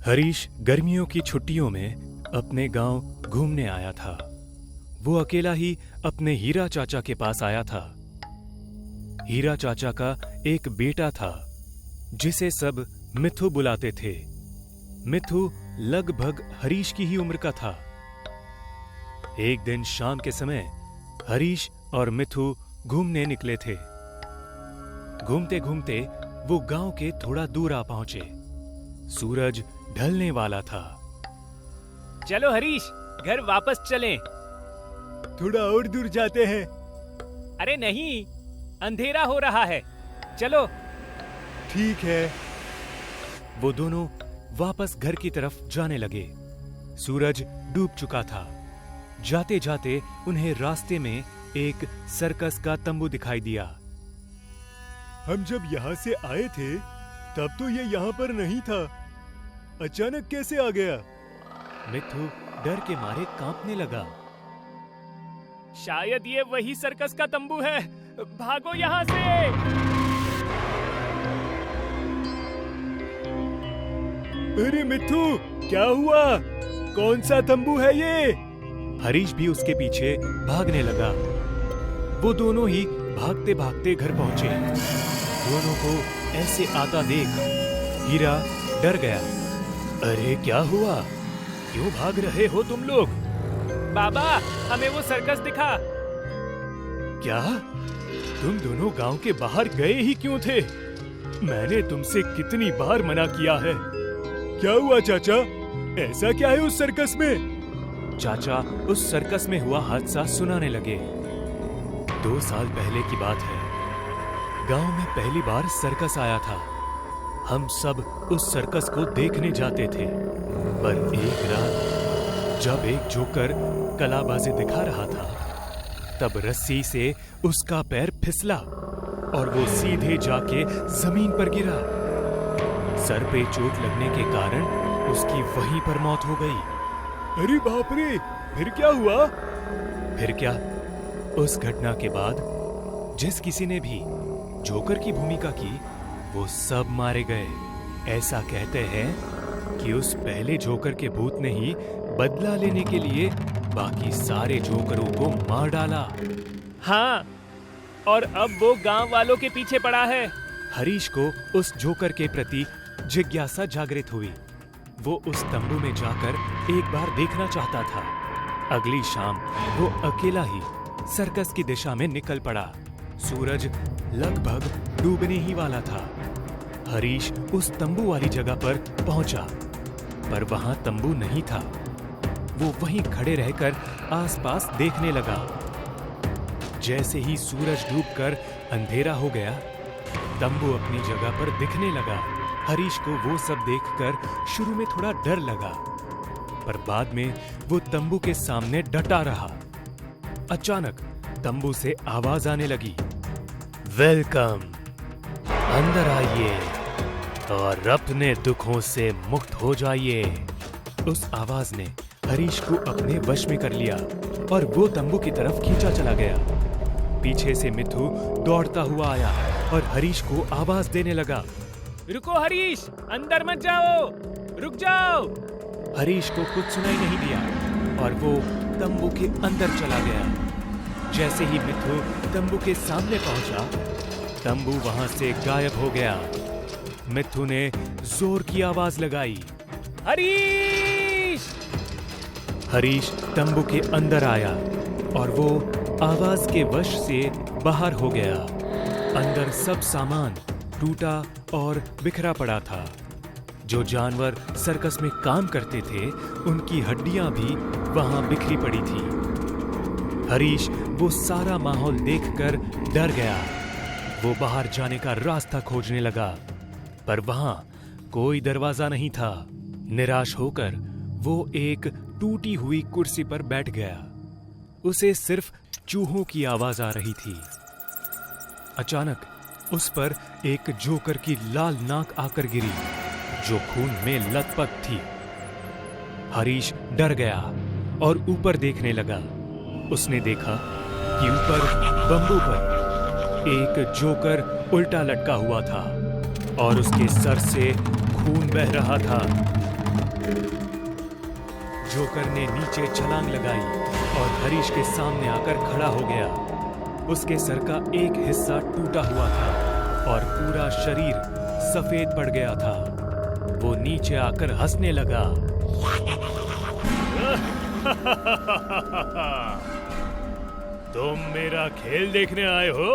हरीश गर्मियों की छुट्टियों में अपने गांव घूमने आया था। वो अकेला ही अपने हीरा चाचा के पास आया था। हीरा चाचा का एक बेटा था जिसे सब मिथु बुलाते थे। मिथु लगभग हरीश की ही उम्र का था। एक दिन शाम के समय हरीश और मिथु घूमने निकले थे। घूमते घूमते वो गांव के थोड़ा दूर आ पहुंचे। सूरज ढलने वाला था। चलो हरीश, घर वापस चलें। थोड़ा और दूर जाते हैं। अरे नहीं, अंधेरा हो रहा है, चलो। ठीक है। वो दोनों वापस घर की तरफ जाने लगे। सूरज डूब चुका था। जाते जाते उन्हें रास्ते में एक सर्कस का तंबू दिखाई दिया। हम जब यहाँ से आए थे तब तो ये यहाँ पर नहीं था। अचानक कैसे आ गया? मिथु डर के मारे कांपने लगा। शायद ये वही सर्कस का तंबू है। भागो यहाँ से। अरे मिथु, क्या हुआ? कौन सा तंबू है ये? हरीश भी उसके पीछे भागने लगा। वो दोनों ही भागते भागते घर पहुंचे। दोनों को ऐसे आता देख हीरा डर गया। अरे क्या हुआ? क्यों भाग रहे हो तुम लोग? बाबा, हमें वो सर्कस दिखा। क्या? तुम दोनों गांव के बाहर गए ही क्यों थे? मैंने तुमसे कितनी बार मना किया है। क्या हुआ चाचा? ऐसा क्या है उस सर्कस में? चाचा उस सर्कस में हुआ हादसा सुनाने लगे। 2 साल पहले की बात है। गांव में पहली बार सर्कस आया था। हम सब उस सर्कस को देखने जाते थे। पर एक रात जब एक जोकर कलाबाजी दिखा रहा था, तब रस्सी से उसका पैर फिसला और वो सीधे जाके जमीन पर गिरा। सर पे चोट लगने के कारण उसकी वहीं पर मौत हो गई। अरे बाप रे! फिर क्या हुआ? फिर क्या? उस घटना के बाद जिस किसी ने भी जोकर की भूमिका की, वो सब मारे गए। ऐसा कहते हैं कि उस पहले जोकर के भूत ने ही बदला लेने के लिए बाकी सारे जोकरों को मार डाला। हाँ, और अब वो गांव वालों के पीछे पड़ा है। हरीश को उस जोकर के प्रति जिज्ञासा जागृत हुई। वो उस तंबू में जाकर एक बार देखना चाहता था। अगली शाम वो अकेला ही सर्कस की दिशा में निकल पड़ा। सूरज लगभग डूबने ही वाला था। हरीश उस तंबू वाली जगह पर पहुंचा, पर वहां तंबू नहीं था। वो वहीं खड़े रहकर आसपास देखने लगा। जैसे ही सूरज डूबकर अंधेरा हो गया, तंबू अपनी जगह पर दिखने लगा। हरीश को वो सब देखकर शुरू में थोड़ा डर लगा, पर बाद में वो तंबू के सामने डटा रहा। अचानक तंबू से आवाज आने लगी, वेलकम, अंदर आइए और अपने दुखों से मुक्त हो जाइए। उस आवाज ने हरीश को अपने वश में कर लिया और वो तंबू की तरफ खींचा चला गया। पीछे से मिथु दौड़ता हुआ आया और हरीश को आवाज देने लगा, रुको हरीश, अंदर मत जाओ, रुक जाओ। हरीश को कुछ सुनाई नहीं दिया और वो तंबू के अंदर चला गया। जैसे ही मिथु तंबू के सामने पहुंचा, तंबू वहां से गायब हो गया। मिथु ने जोर की आवाज लगाई, हरीश! हरीश तंबू के अंदर आया और वो आवाज के वश से बाहर हो गया। अंदर सब सामान टूटा और बिखरा पड़ा था। जो जानवर सर्कस में काम करते थे, उनकी हड्डियां भी वहां बिखरी पड़ी थी। हरीश वो सारा माहौल देखकर डर गया। वो बाहर जाने का रास्ता खोजने लगा, पर वहां कोई दरवाजा नहीं था। निराश होकर वो एक टूटी हुई कुर्सी पर बैठ गया। उसे सिर्फ चूहों की आवाज आ रही थी। अचानक उस पर एक जोकर की लाल नाक आकर गिरी, जो खून में लथपथ थी। हरीश डर गया और ऊपर देखने लगा। उसने देखा कि ऊपर बंबू पर एक जोकर उल्टा लटका हुआ था और उसके सर से खून बह रहा था। जोकर ने नीचे छलांग लगाई और हरीश के सामने आकर खड़ा हो गया। उसके सर का एक हिस्सा टूटा हुआ था और पूरा शरीर सफेद पड़ गया था। वो नीचे आकर हंसने लगा। तुम मेरा खेल देखने आए हो?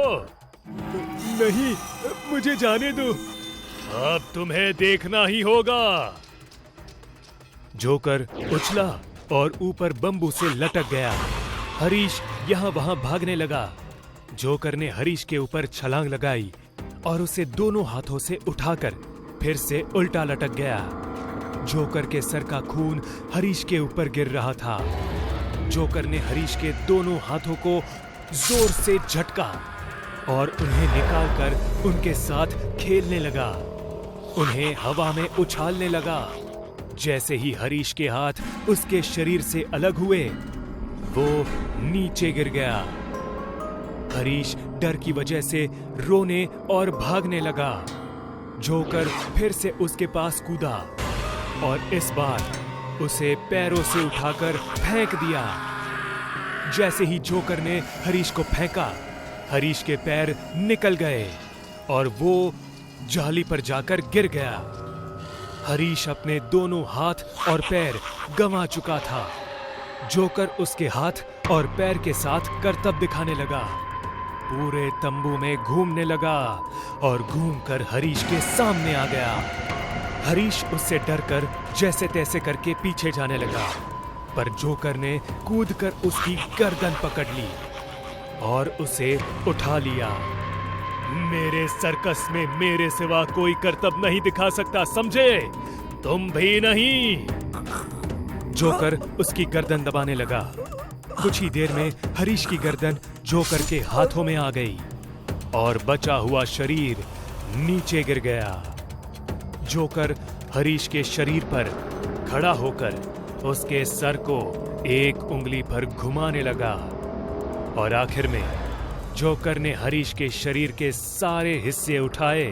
नहीं, मुझे जाने दो। अब तुम्हें देखना ही होगा। जोकर उछला और ऊपर बम्बू से लटक गया। हरीश यहाँ वहां भागने लगा। जोकर ने हरीश के ऊपर छलांग लगाई और उसे दोनों हाथों से उठाकर फिर से उल्टा लटक गया। जोकर के सर का खून हरीश के ऊपर गिर रहा था। जोकर ने हरीश के दोनों हाथों को जोर से झटका और उन्हें निकालकर उनके साथ खेलने लगा। उन्हें हवा में उछालने लगा। जैसे ही हरीश के हाथ उसके शरीर से अलग हुए, वो नीचे गिर गया। हरीश डर की वजह से रोने और भागने लगा। जोकर फिर से उसके पास कूदा और इस बार उसे पैरों से उठाकर फेंक दिया। जैसे ही जोकर ने हरीश को फेंका, हरीश के पैर निकल गए और वो जाली पर जाकर गिर गया। हरीश अपने दोनों हाथ और पैर गंवा चुका था। जोकर उसके हाथ और पैर के साथ करतब दिखाने लगा। पूरे तंबू में घूमने लगा और घूमकर हरीश के सामने आ गया। हरीश उससे डरकर जैसे तैसे करके पीछे जाने लगा, पर जोकर ने कूदकर उसकी गर्दन पकड़ ली और उसे उठा लिया। मेरे सर्कस में मेरे सिवा कोई करतब नहीं दिखा सकता, समझे? तुम भी नहीं। जोकर उसकी गर्दन दबाने लगा। कुछ ही देर में हरीश की गर्दन जोकर के हाथों में आ गई और बचा हुआ शरीर नीचे गिर गया। जोकर हरीश के शरीर पर खड़ा होकर उसके सर को एक उंगली पर घुमाने लगा और आखिर में जोकर ने हरीश के शरीर के सारे हिस्से उठाए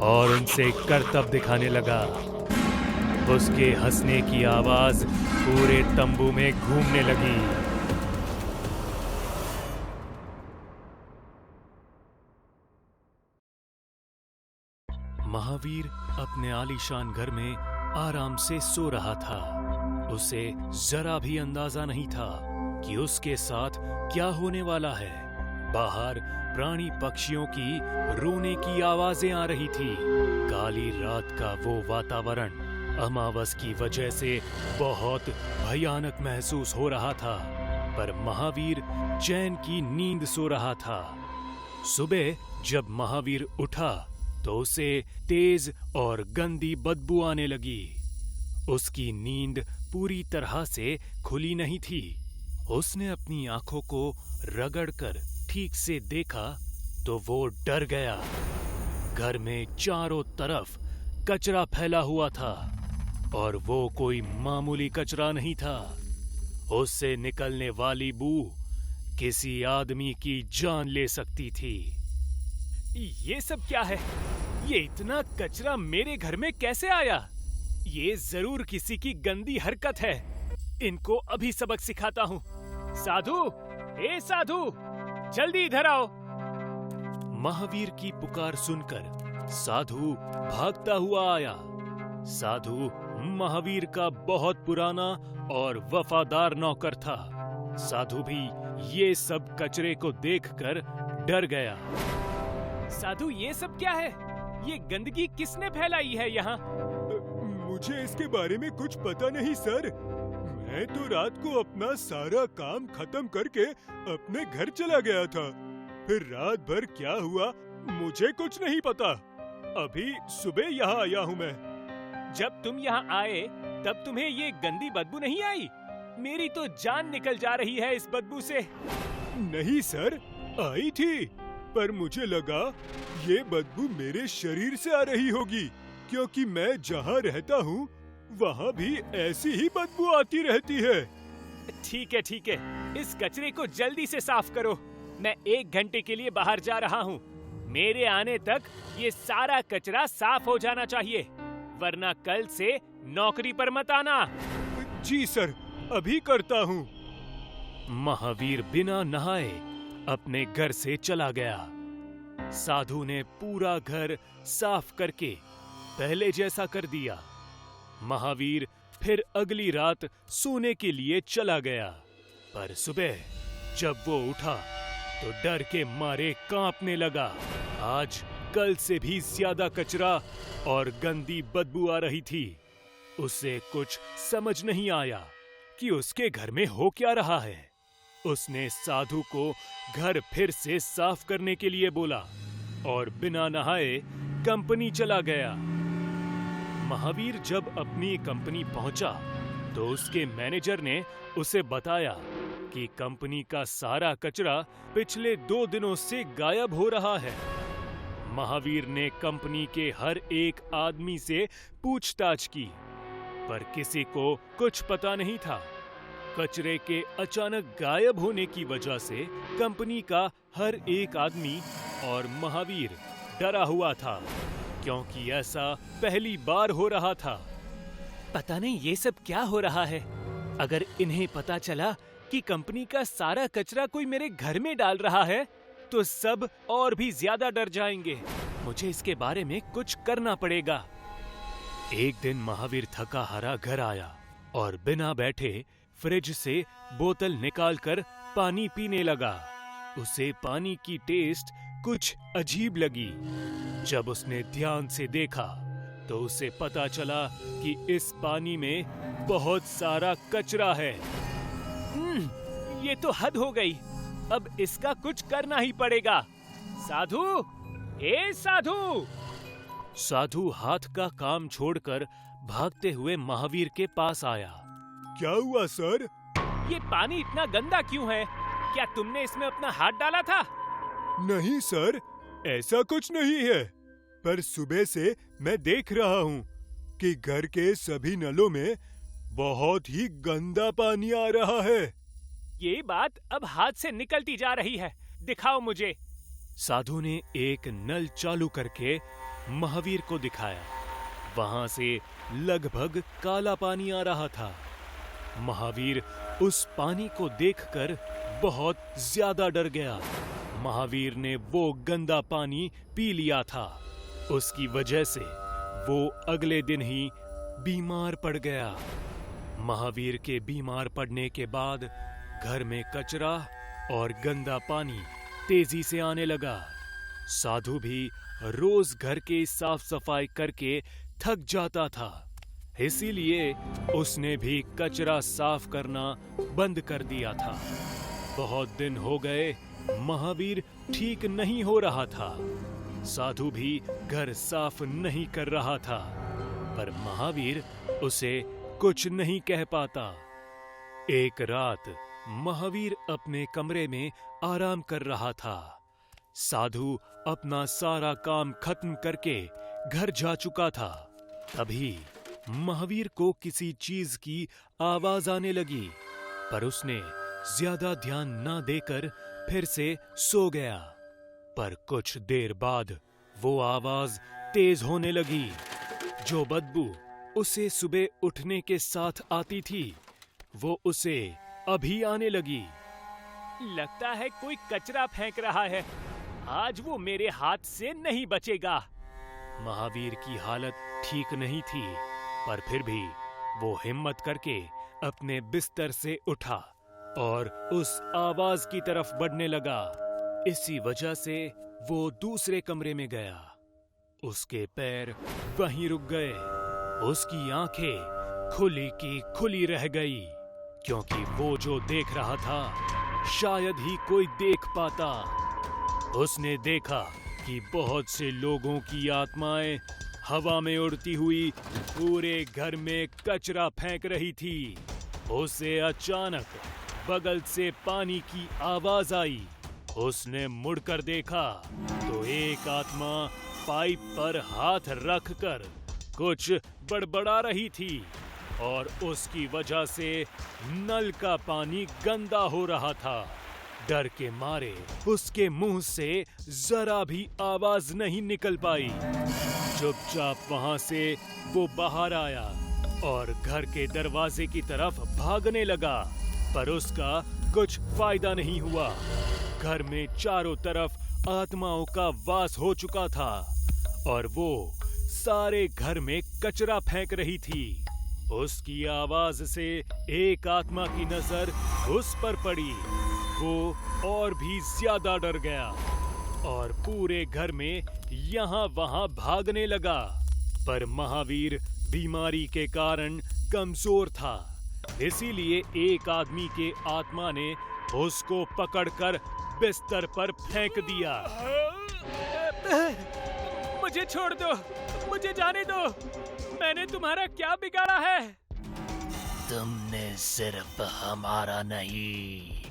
और उनसे करतब दिखाने लगा। उसके हंसने की आवाज पूरे तंबू में घूमने लगी। महावीर अपने आलीशान घर में आराम से सो रहा था। उसे जरा भी अंदाजा नहीं था कि उसके साथ क्या होने वाला है। बाहर प्राणी पक्षियों की रोने की आवाजें आ रही थी। काली रात का वो वातावरण अमावस की वजह से बहुत भयानक महसूस हो रहा था, पर महावीर चैन की नींद सो रहा था। सुबह जब महावीर उठा तो उसे तेज और गंदी बदबू आने लगी। उसकी नींद पूरी तरह से खुली नहीं थी। उसने अपनी आंखों को रगड़कर ठीक से देखा तो वो डर गया। घर में चारों तरफ कचरा फैला हुआ था और वो कोई मामूली कचरा नहीं था। उससे निकलने वाली बू किसी आदमी की जान ले सकती थी। ये सब क्या है? ये इतना कचरा मेरे घर में कैसे आया? ये जरूर किसी की गंदी हरकत है। इनको अभी सबक सिखाता हूँ। साधु, ए साधु, जल्दी इधर आओ। महावीर की पुकार सुनकर साधु भागता हुआ आया। साधु महावीर का बहुत पुराना और वफादार नौकर था। साधु भी ये सब कचरे को देखकर डर गया। साधु, ये सब क्या है? ये गंदगी किसने फैलाई है यहाँ? मुझे इसके बारे में कुछ पता नहीं सर। मैं तो रात को अपना सारा काम खत्म करके अपने घर चला गया था। फिर रात भर क्या हुआ मुझे कुछ नहीं पता। अभी सुबह यहाँ आया हूँ मैं। जब तुम यहाँ आए तब तुम्हें ये गंदी बदबू नहीं आई? मेरी तो जान निकल जा रही है इस बदबू से। नहीं सर, आई थी, पर मुझे लगा ये बदबू मेरे शरीर से आ रही होगी, क्योंकि मैं जहाँ रहता हूँ वहाँ भी ऐसी ही बदबू आती रहती है। ठीक है, ठीक है, इस कचरे को जल्दी से साफ करो। मैं 1 घंटे के लिए बाहर जा रहा हूँ। मेरे आने तक ये सारा कचरा साफ हो जाना चाहिए, वरना कल से नौकरी पर मत आना। जी सर, अभी करता हूँ। महावीर बिना नहाए अपने घर से चला गया। साधु ने पूरा घर साफ करके पहले जैसा कर दिया। महावीर फिर अगली रात सोने के लिए चला गया, पर सुबह जब वो उठा तो डर के मारे कांपने लगा। आज कल से भी ज्यादा कचरा और गंदी बदबू आ रही थी। उसे कुछ समझ नहीं आया कि उसके घर में हो क्या रहा है। उसने साधु को घर फिर से साफ करने के लिए बोला और बिना नहाए कंपनी चला गया। महावीर जब अपनी कंपनी पहुंचा तो उसके मैनेजर ने उसे बताया कि कंपनी का सारा कचरा पिछले 2 दिनों से गायब हो रहा है। महावीर ने कंपनी के हर एक आदमी से पूछताछ की, पर किसी को कुछ पता नहीं था। कचरे के अचानक गायब होने की वजह से कंपनी का हर एक आदमी और महावीर डरा हुआ था, क्योंकि ऐसा पहली बार हो रहा था। पता नहीं ये सब क्या हो रहा है। अगर इन्हें पता चला कि कंपनी का सारा कचरा कोई मेरे घर में डाल रहा है तो सब और भी ज्यादा डर जाएंगे। मुझे इसके बारे में कुछ करना पड़ेगा। एक दिन महावीर थका हारा घर आया और बिना बैठे फ्रिज से बोतल निकालकर पानी पीने लगा। उसे पानी की टेस्ट कुछ अजीब लगी। जब उसने ध्यान से देखा तो उसे पता चला कि इस पानी में बहुत सारा कचरा है। ये तो हद हो गई। अब इसका कुछ करना ही पड़ेगा। साधु, ए साधु! साधु हाथ का काम छोड़कर भागते हुए महावीर के पास आया। क्या हुआ सर? ये पानी इतना गंदा क्यों है? क्या तुमने इसमें अपना हाथ डाला था? नहीं सर, ऐसा कुछ नहीं है। पर सुबह से मैं देख रहा हूँ कि घर के सभी नलों में बहुत ही गंदा पानी आ रहा है। ये बात अब हाथ से निकलती जा रही है। दिखाओ मुझे। साधु ने एक नल चालू करके महावीर को दिखाया। वहां से लगभग काला पानी आ रहा था। महावीर उस पानी को देखकर बहुत ज्यादा डर गया। महावीर ने वो गंदा पानी पी लिया था। उसकी वजह से वो अगले दिन ही बीमार पड़ गया। महावीर के बीमार पड़ने के बाद घर में कचरा और गंदा पानी तेजी से आने लगा। साधु भी रोज घर की साफ सफाई करके थक जाता था, इसीलिए उसने भी कचरा साफ करना बंद कर दिया था। बहुत दिन हो गए, महावीर ठीक नहीं हो रहा था। साधु भी घर साफ नहीं कर रहा था, पर महावीर उसे कुछ नहीं कह पाता। एक रात महावीर अपने कमरे में आराम कर रहा था। साधु अपना सारा काम खत्म करके घर जा चुका था। तभी महावीर को किसी चीज की आवाज आने लगी, पर उसने ज्यादा ध्यान न देकर फिर से सो गया। पर कुछ देर बाद वो आवाज तेज होने लगी। जो बदबू उसे सुबह उठने के साथ आती थी, वो उसे अभी आने लगी। लगता है कोई कचरा फेंक रहा है। आज वो मेरे हाथ से नहीं बचेगा। महावीर की हालत ठीक नहीं थी, पर फिर भी वो हिम्मत करके अपने बिस्तर से उठा और उस आवाज की तरफ बढ़ने लगा। इसी वजह से वो दूसरे कमरे में गया। उसके पैर वहीं रुक गए। उसकी आंखें खुली की खुली रह गई, क्योंकि वो जो देख रहा था शायद ही कोई देख पाता। उसने देखा कि बहुत से लोगों की आत्माएं हवा में उड़ती हुई पूरे घर में कचरा फेंक रही थी। उसे अचानक बगल से पानी की आवाज आई। उसने मुड़कर देखा तो एक आत्मा पाइप पर हाथ रखकर कुछ बड़बड़ा रही थी और उसकी वजह से नल का पानी गंदा हो रहा था। डर के मारे उसके मुंह से जरा भी आवाज नहीं निकल पाई। चुपचाप वहां से वो बाहर आया और घर के दरवाजे की तरफ भागने लगा, पर उसका कुछ फायदा नहीं हुआ। घर में चारों तरफ आत्माओं का वास हो चुका था और वो सारे घर में कचरा फेंक रही थी। उसकी आवाज से एक आत्मा की नजर उस पर पड़ी। वो और भी ज्यादा डर गया और पूरे घर में यहाँ वहाँ भागने लगा, पर महावीर बीमारी के कारण कमजोर था, इसीलिए एक आदमी के आत्मा ने उसको पकड़कर बिस्तर पर फेंक दिया। मुझे छोड़ दो, मुझे जाने दो। मैंने तुम्हारा क्या बिगाड़ा है? तुमने सिर्फ हमारा नहीं,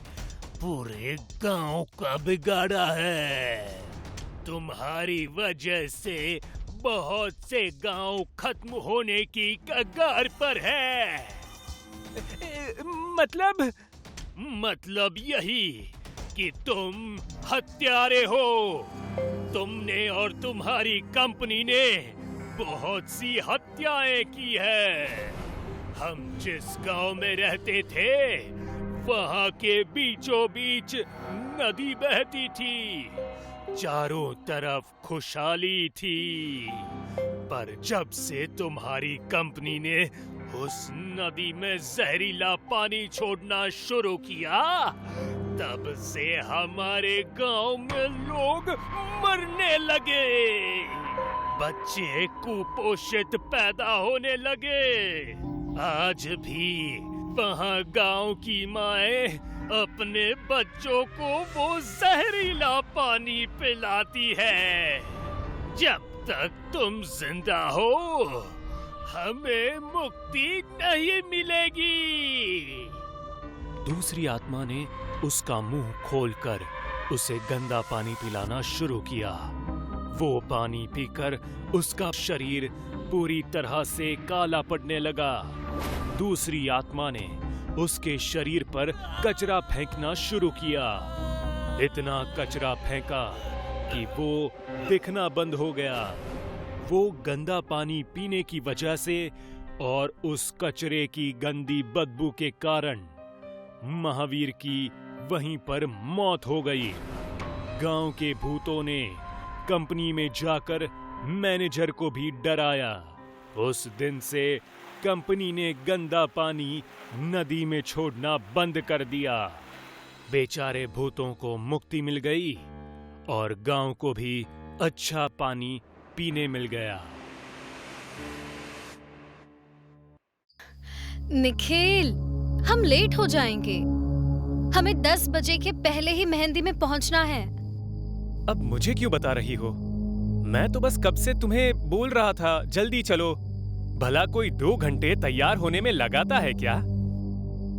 पूरे गांव का बिगाड़ा है। तुम्हारी वजह से बहुत से गांव खत्म होने की कगार पर है। मतलब यही कि तुम हत्यारे हो। तुमने और तुम्हारी कंपनी ने बहुत सी हत्याएं की है। हम जिस गांव में रहते थे, वहां के बीचों बीच नदी बहती थी, चारों तरफ खुशहाली थी। पर जब से तुम्हारी कंपनी ने उस नदी में जहरीला पानी छोड़ना शुरू किया, तब से हमारे गांव में लोग मरने लगे। बच्चे कुपोषित पैदा होने लगे। आज भी वहाँ गांव की माएं अपने बच्चों को वो जहरीला पानी पिलाती है। जब तक तुम जिंदा हो, हमें मुक्ति नहीं मिलेगी। दूसरी आत्मा ने उसका मुंह खोलकर उसे गंदा पानी पिलाना शुरू किया। वो पानी पीकर उसका शरीर पूरी तरह से काला पड़ने लगा। दूसरी आत्मा ने उसके शरीर पर कचरा फेंकना शुरू किया। इतना कचरा फेंका कि वो दिखना बंद हो गया। वो गंदा पानी पीने की वजह से और उस कचरे की गंदी बदबू के कारण महावीर की वहीं पर मौत हो गई। गांव के भूतों ने कंपनी में जाकर मैनेजर को भी डराया। उस दिन से कंपनी ने गंदा पानी नदी में छोड़ना बंद कर दिया। बेचारे भूतों को मुक्ति मिल गई और गांव को भी अच्छा पानी पीने मिल गया। निखिल, हम लेट हो जाएंगे। हमें 10 बजे के पहले ही मेहंदी में पहुंचना है। अब मुझे क्यों बता रही हो? मैं तो बस कब से तुम्हें बोल रहा था जल्दी चलो। भला कोई 2 घंटे तैयार होने में लगाता है क्या?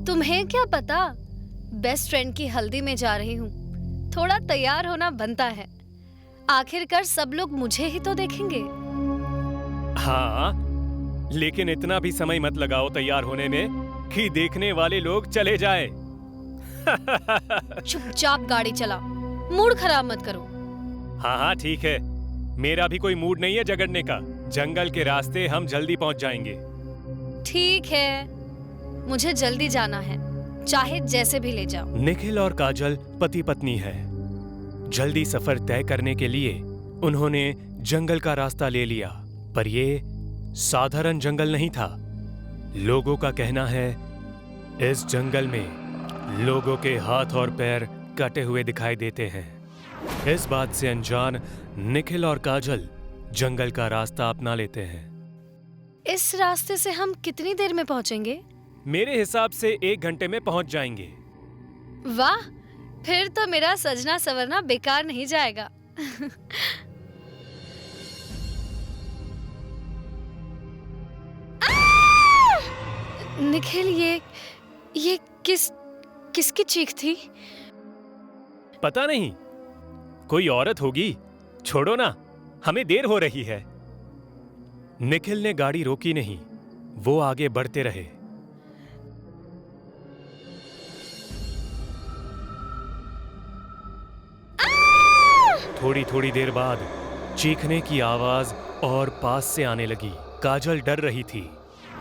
तुम्हें क्या पता, बेस्ट फ्रेंड की हल्दी में जा रही हूँ। थोड़ा तैयार होना बनता है। आखिरकार सब लोग मुझे ही तो देखेंगे। हाँ, लेकिन इतना भी समय मत लगाओ तैयार होने में कि देखने वाले लोग चले जाएं। चुपचाप गाड़ी चला, मूड खराब मत करो। हाँ हाँ ठीक है, मेरा भी कोई मूड नहीं है झगड़ने का। जंगल के रास्ते हम जल्दी पहुंच जाएंगे। ठीक है, मुझे जल्दी जाना है, चाहे जैसे भी ले जाओ। निखिल और काजल पति पत्नी है। जल्दी सफर तय करने के लिए उन्होंने जंगल का रास्ता ले लिया, पर ये साधारण जंगल नहीं था। लोगों का कहना है इस जंगल में लोगों के हाथ और पैर कटे हुए दिखाई देते हैं। इस बात से अनजान निखिल और काजल जंगल का रास्ता अपना लेते हैं। इस रास्ते से हम कितनी देर में पहुंचेंगे? मेरे हिसाब से 1 घंटे में पहुंच जाएंगे। वाह, फिर तो मेरा सजना संवरना बेकार नहीं जाएगा। निखिल, ये किसकी चीख थी? पता नहीं, कोई औरत होगी। छोड़ो ना, हमें देर हो रही है। निखिल ने गाड़ी रोकी नहीं, वो आगे बढ़ते रहे। थोड़ी थोड़ी देर बाद चीखने की आवाज और पास से आने लगी। काजल डर रही थी।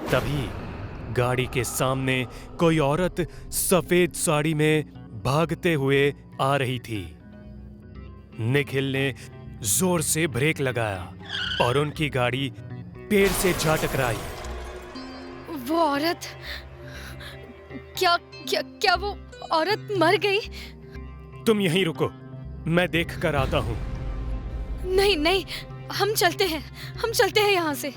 तभी गाड़ी के सामने कोई औरत सफेद साड़ी में भागते हुए आ रही थी। निखिल ने जोर से ब्रेक लगाया और उनकी गाड़ी पेड़ से जा टकराई। वो औरत, क्या क्या क्या वो औरत मर गई? तुम यहीं रुको, मैं देख कर आता हूँ। नहीं नहीं, हम चलते हैं यहाँ से।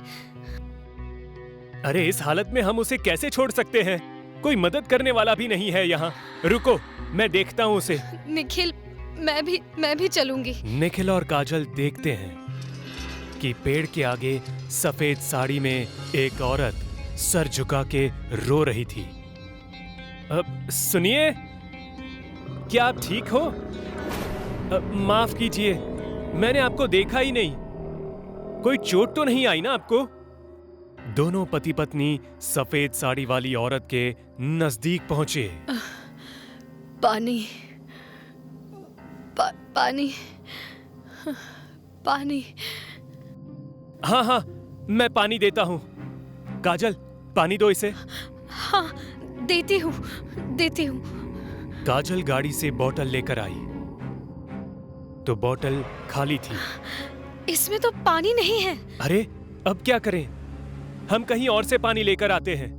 अरे इस हालत में हम उसे कैसे छोड़ सकते हैं? कोई मदद करने वाला भी नहीं है यहाँ। रुको, मैं देखता हूँ उसे। निखिल, मैं भी चलूंगी। निखिल और काजल देखते हैं कि पेड़ के आगे सफेद साड़ी में एक औरत सर झुका के रो रही थी। सुनिए, क्या आप ठीक हो? माफ कीजिए, मैंने आपको देखा ही नहीं। कोई चोट तो नहीं आई ना आपको? दोनों पति पत्नी सफेद साड़ी वाली औरत के नजदीक पहुंचे। पानी पानी पानी। हाँ हाँ, मैं पानी देता हूँ। काजल, पानी दो इसे। हाँ, देती हूँ। काजल गाड़ी से बोतल लेकर आई तो बोतल खाली थी। इसमें तो पानी नहीं है। अरे अब क्या करें? हम कहीं और से पानी लेकर आते हैं।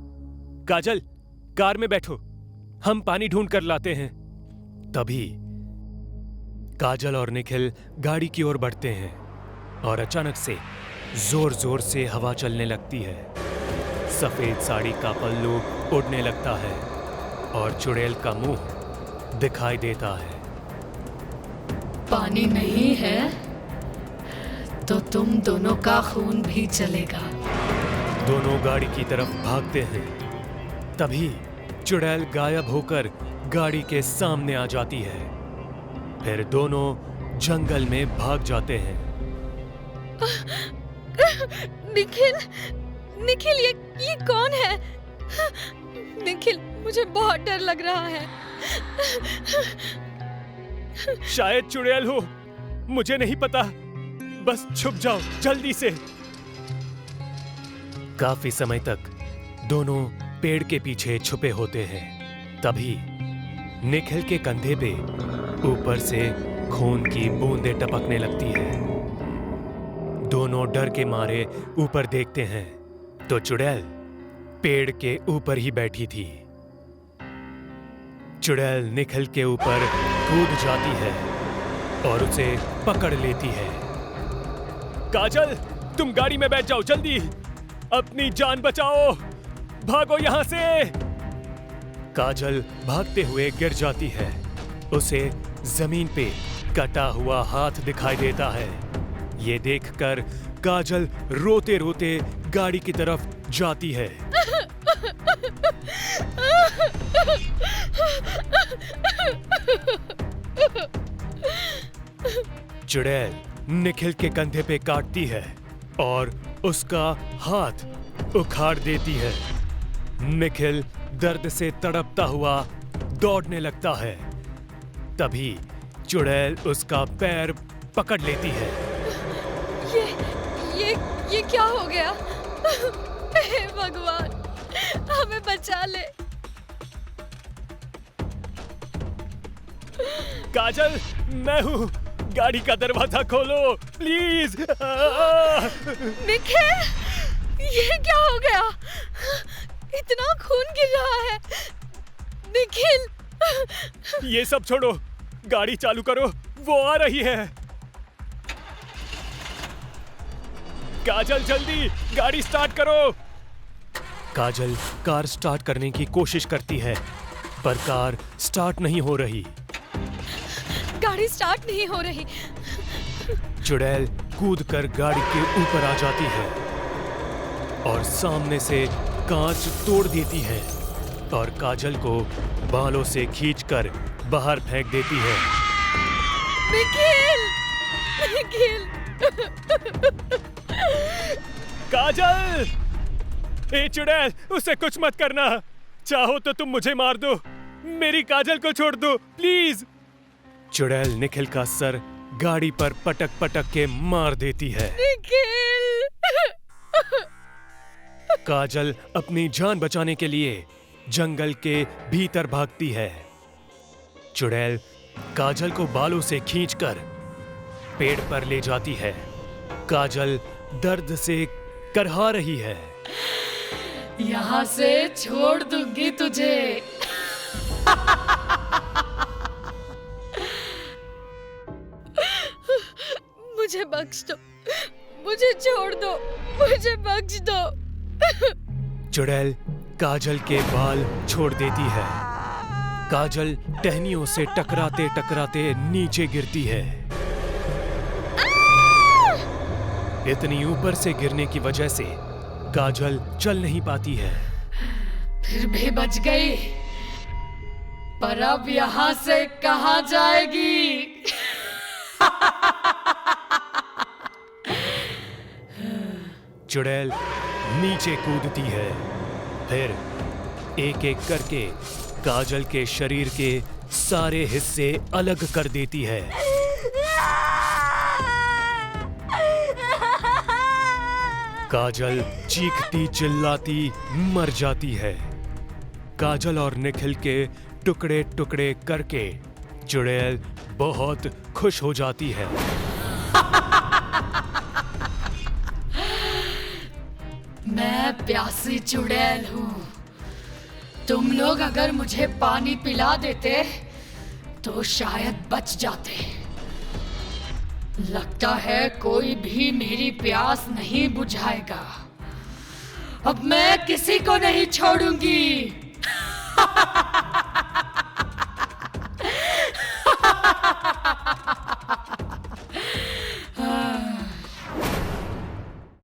काजल, कार में बैठो, हम पानी ढूंढ कर लाते हैं। तभी काजल और निखिल गाड़ी की ओर बढ़ते हैं और अचानक से जोर जोर से हवा चलने लगती है। सफेद साड़ी का पल्लू उड़ने लगता है और चुड़ैल का मुंह दिखाई देता है। पानी नहीं है तो तुम दोनों का खून भी चलेगा। दोनों गाड़ी की तरफ भागते हैं। तभी चुड़ैल गायब होकर गाड़ी के सामने आ जाती है। फिर दोनों जंगल में भाग जाते हैं। निखिल, ये कौन है? निखिल, मुझे बहुत डर लग रहा है। शायद चुड़ैल हो, मुझे नहीं पता। बस छुप जाओ जल्दी से। काफी समय तक दोनों पेड़ के पीछे छुपे होते हैं। तभी निखिल के कंधे पे ऊपर से खून की बूंदें टपकने लगती है। दोनों डर के मारे ऊपर देखते हैं तो चुड़ैल पेड़ के ऊपर ही बैठी थी। चुड़ैल निखिल के ऊपर कूद जाती है और उसे पकड़ लेती है। काजल, तुम गाड़ी में बैठ जाओ जल्दी, अपनी जान बचाओ, भागो यहाँ से। काजल भागते हुए गिर जाती है। उसे जमीन पे कटा हुआ हाथ दिखाई देता है। ये देखकर काजल रोते रोते गाड़ी की तरफ जाती है। चुड़ैल निखिल के कंधे पे काटती है और उसका हाथ उखाड़ देती है। निखिल दर्द से तड़पता हुआ दौड़ने लगता है। तभी चुड़ैल उसका पैर पकड़ लेती है। ये क्या हो गया? हे भगवान, हमें बचा ले। काजल, मैं हूँ, गाड़ी का दरवाजा खोलो प्लीज। निखिल, ये क्या हो गया? इतना खून गिर रहा है। निखिल, ये सब छोड़ो, गाड़ी चालू करो, वो आ रही है। काजल जल्दी गाड़ी स्टार्ट करो। काजल कार स्टार्ट करने की कोशिश करती है पर कार स्टार्ट नहीं हो रही। गाड़ी स्टार्ट नहीं हो रही। चुड़ैल कूदकर गाड़ी के ऊपर आ जाती है और सामने से कांच तोड़ देती है और काजल को बालों से खींचकर बाहर फेंक देती है। निखिल! काजल! ए चुड़ैल, उसे कुछ मत करना। चाहो तो तुम मुझे मार दो, मेरी काजल को छोड़ दो प्लीज। चुड़ैल निखिल का सर गाड़ी पर पटक पटक के मार देती है। निखिल! काजल अपनी जान बचाने के लिए जंगल के भीतर भागती है। चुड़ैल काजल को बालों से खींचकर पेड़ पर ले जाती है। काजल दर्द से करहा रही है। यहाँ से छोड़ दूंगी तुझे। मुझे बख्श दो, मुझे छोड़ दो, मुझे बख्श दो। चुड़ैल काजल के बाल छोड़ देती है। काजल टहनियों से टकराते टकराते नीचे गिरती है। इतनी ऊपर से गिरने की वजह से काजल चल नहीं पाती है। फिर भी बच गई, पर अब यहाँ से कहाँ जाएगी? चुड़ैल नीचे कूदती है। फिर एक एक करके काजल के शरीर के सारे हिस्से अलग कर देती है। काजल चीखती चिल्लाती मर जाती है। काजल और निखिल के टुकड़े टुकड़े करके चुड़ैल बहुत खुश हो जाती है। मैं प्यासी चुड़ैल हूँ। तुम लोग अगर मुझे पानी पिला देते तो शायद बच जाते। लगता है कोई भी मेरी प्यास नहीं बुझाएगा। अब मैं किसी को नहीं छोड़ूंगी।